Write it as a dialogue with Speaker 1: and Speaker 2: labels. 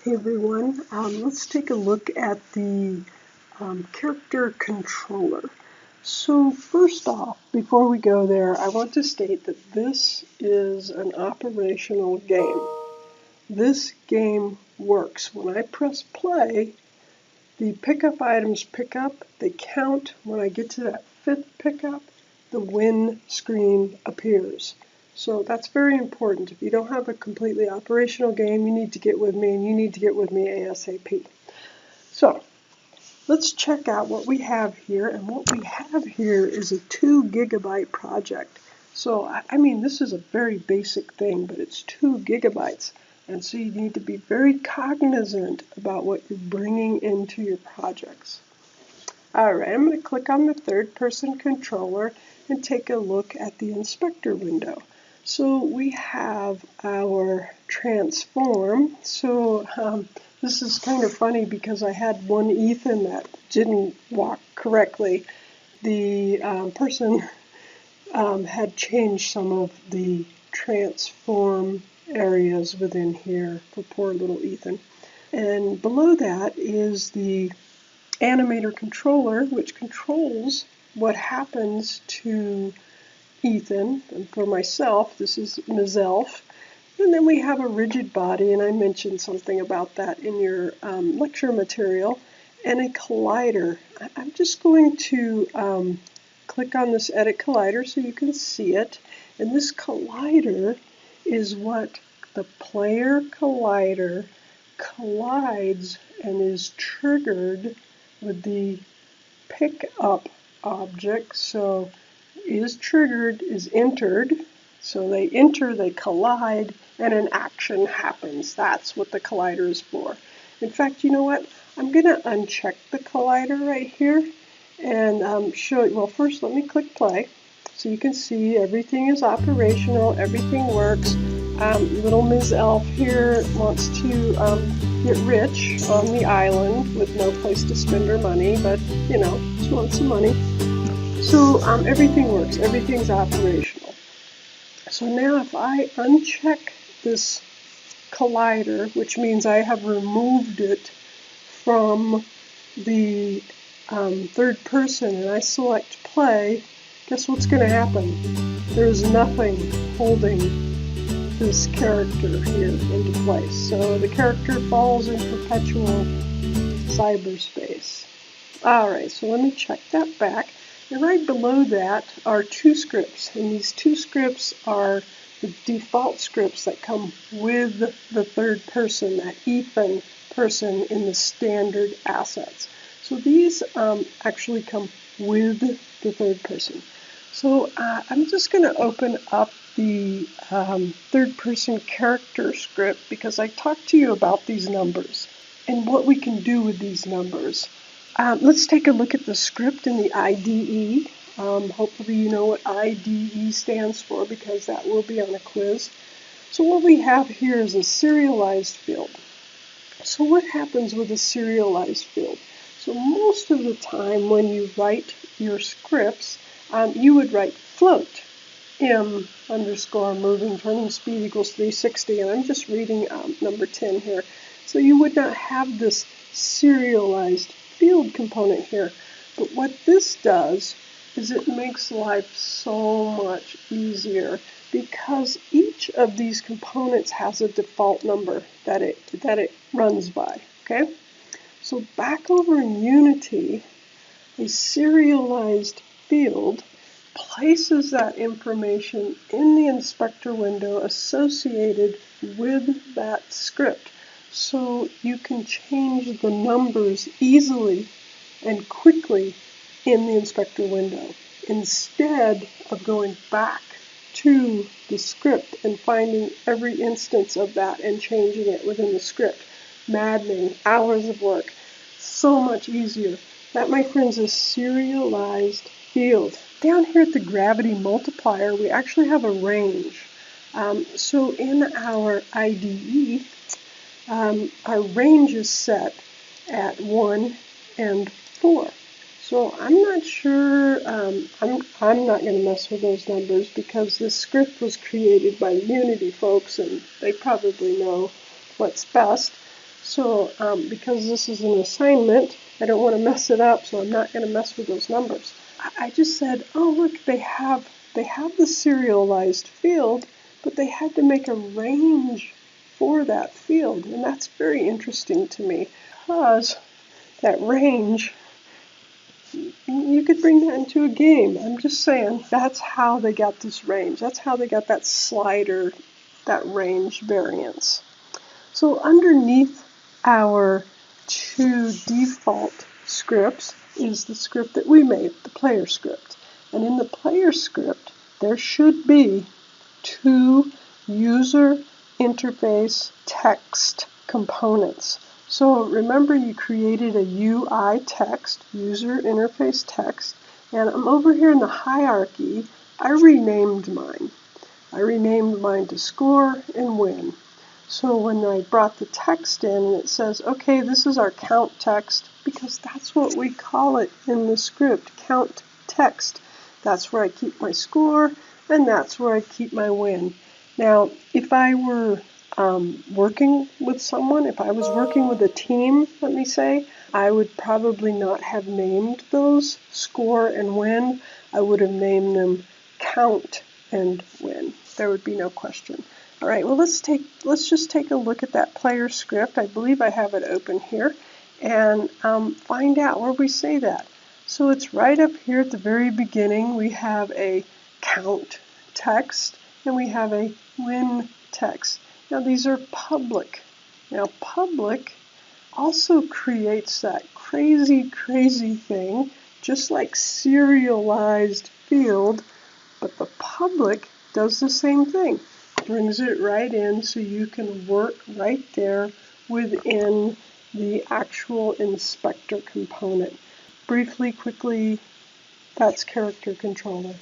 Speaker 1: Hey everyone, let's take a look at the character controller. So first off, before we go there, I want to state that this is an operational game. This game works. When I press play, the pickup items pick up, they count. When I get to that fifth pickup, the win screen appears. So that's very important. If you don't have a completely operational game, you need to get with me, and you need to get with me ASAP. So let's check out what we have here, and what we have here is a 2 gigabyte project. So I mean, this is a very basic thing, but it's 2 gigabytes. And so you need to be very cognizant about what you're bringing into your projects. Alright, I'm going to click on the third person controller and take a look at the inspector window. So we have our transform. So this is kind of funny because I had one Ethan that didn't walk correctly. The person had changed some of the transform areas within here for poor little Ethan. And below that is the animator controller, which controls what happens to Ethan. And for myself, this is Ms. Elf. And then we have a rigid body, and I mentioned something about that in your lecture material, and a collider. I'm just going to click on this Edit Collider so you can see it. And this collider is what the player collider collides and is triggered with the pickup object. So is triggered, is entered. So they enter, they collide, and an action happens. That's what the collider is for. In fact, you know what? I'm going to uncheck the collider right here and show you. Well, first let me click play. So you can see everything is operational, everything works. Little Ms. Elf here wants to get rich on the island with no place to spend her money, but you know, she wants some money. So everything works, everything's operational. So now if I uncheck this collider, which means I have removed it from the third person, and I select play, guess what's going to happen? There's nothing holding this character here into place. So the character falls in perpetual cyberspace. Alright, so let me check that back. And right below that are 2 scripts. And these 2 scripts are the default scripts that come with the third person, that Ethan person in the standard assets. So these actually come with the third person. So I'm just going to open up the third person character script because I talked to you about these numbers and what we can do with these numbers. Let's take a look at the script in the IDE. Hopefully you know what IDE stands for because that will be on a quiz. So what we have here is a serialized field. So what happens with a serialized field? So most of the time when you write your scripts, you would write float m underscore moving turning speed equals 360, and I'm just reading number 10 here. So you would not have this serialized field component here. But what this does is it makes life so much easier because each of these components has a default number that it runs by. Okay? So back over in Unity, a serialized field places that information in the inspector window associated with that script. So you can change the numbers easily and quickly in the inspector window instead of going back to the script and finding every instance of that and changing it within the script. Maddening, hours of work, so much easier. That, my friends, is serialized field. Down here at the gravity multiplier, we actually have a range. So in our IDE, our range is set at 1 and 4. So I'm not sure, I'm not going to mess with those numbers because this script was created by Unity folks and they probably know what's best. So because this is an assignment, I don't want to mess it up, so I'm not going to mess with those numbers. I just said, oh look, they have the serialized field, but they had to make a range for that field, and that's very interesting to me because that range, you could bring that into a game. I'm just saying that's how they got this range. That's how they got that slider, that range variance. So underneath our two default scripts is the script that we made, the player script. And in the player script, there should be two user interface text components. So remember, you created a UI text, user interface text, and I'm over here in the hierarchy. I renamed mine. I renamed mine to score and win. So when I brought the text in and it says, okay, this is our count text, because that's what we call it in the script, count text. That's where I keep my score, and that's where I keep my win. Now, if I were working with someone, if I was working with a team, let me say, I would probably not have named those score and win. I would have named them count and win. There would be no question. All right, well, let's just take a look at that player script. I believe I have it open here, and find out where we say that. So it's right up here at the very beginning. We have a count text, and we have a win text. Now, these are public. Now, public also creates that crazy, crazy thing, just like serialized field, but the public does the same thing. Brings it right in so you can work right there within the actual inspector component. Briefly, quickly, that's Character Controller.